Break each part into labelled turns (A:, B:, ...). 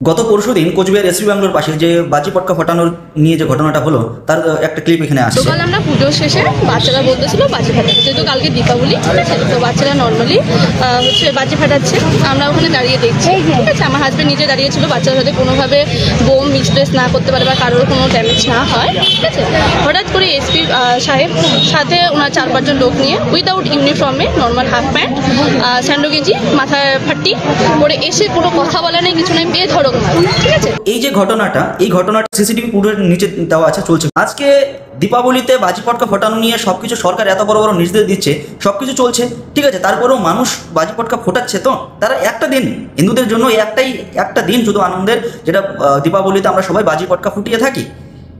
A: গত পরশুদিন কোচবিহার এসপি বাংলোর পাশে যে বাজি পটকা ফাটানোর নিয়ে যে ঘটনাটা হলো তার একটা ক্লিপ এখানে আসছে।
B: সকাল আমরা পুজোর শেষে বাচ্চারা বলতেছিল বাজি ফাটাতে, যেহেতু কালকে দীপাবলি, ঠিক আছে, তো বাচ্চারা নর্মালি হচ্ছে বাজি ফাটাচ্ছে। আমরা ওখানে দাঁড়িয়ে দেখছি, ঠিক আছে। আমার হাজব্যান্ড নিজে দাঁড়িয়েছিল বাচ্চারা যাতে কোনোভাবে বোম মিসপ্লেস না করতে পারে বা কারোর কোনো ড্যামেজ না হয়, ঠিক আছে। হঠাৎ করে এসপি সাহেব সাথে ওনার 4-5 জন লোক নিয়ে উইদাউট ইউনিফর্মে, নর্মাল হাফ প্যান্ট, স্যান্ডো গেঞ্জি, মাথায় ফাট্টি পরে এসে কোনো কথা বলা নেই, কিছু নেই, বেধড়ক মার, ঠিক আছে।
A: এই যে ঘটনাটা, এই ঘটনাটা সিসিটিভি ফুটেজ নিচে দেওয়া আছে, চলছে। আজকে দীপাবলিতে বাজি পটকা ফোটানো নিয়ে সবকিছু সরকার এত বড় বড় নির্দেশ দিচ্ছে, সবকিছু চলছে, ঠিক আছে। তারপরেও মানুষ বাজি পটকা ফোটাচ্ছে। তো তারা একটা দিন, হিন্দুদের জন্য একটা দিন শুধু আনন্দের, যেটা দীপাবলিতে আমরা সবাই বাজি পটকা ফুটিয়ে থাকি।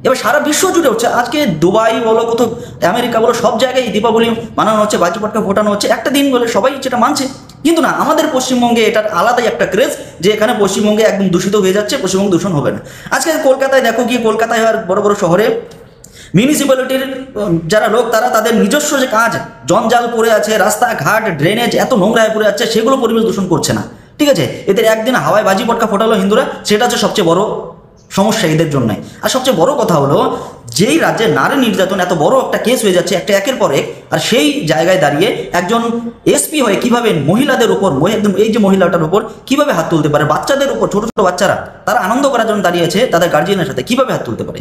A: এবার সারা বিশ্ব জুড়ে হচ্ছে, আজকে দুবাই বলো, কোথাও আমেরিকা বলো, সব জায়গায় দীপাবলি মানানো হচ্ছে, বাজি পটকা ফোটানো হচ্ছে, একটা দিন বলে সবাই সেটা মানছে। কিন্তু না, আমাদের পশ্চিমবঙ্গে এটার আলাদাই একটা ক্রেজ, যে এখানে পশ্চিমবঙ্গে একদম দূষিত হয়ে যাচ্ছে, পশ্চিমবঙ্গ দূষণ হবে না। আজকে কলকাতায় দেখো, গিয়ে কলকাতায় আর বড় বড় শহরে মিউনিসিপ্যালিটির যারা লোক, তারা তাদের নিজস্ব যে কাজ, জঞ্জাল পড়ে আছে, রাস্তাঘাট ড্রেনেজ এত নোংরায় পড়ে যাচ্ছে, সেগুলো পরিবেশ দূষণ করছে না, ঠিক আছে। এদের একদিন হাওয়ায় বাজি পটকা ফোটালো হিন্দুরা, সেটা হচ্ছে সবচেয়ে বড় সমস্যা এদের জন্যই। আর সবচেয়ে বড় কথা হলো, যেই রাজ্যে নারী নির্যাতন এত বড় একটা কেস হয়ে যাচ্ছে একটা একের পর এক, আর সেই জায়গায় দাঁড়িয়ে একজন এসপি হয়ে কিভাবে মহিলাদের উপর, একদম এই যে মহিলাটার উপর কিভাবে হাত তুলতে পারে, বাচ্চাদের উপর, ছোট ছোট বাচ্চারা, তারা আনন্দ করার জন্য দাঁড়িয়েছে তাদের গার্জিয়ানের সাথে, কিভাবে হাত তুলতে পারে?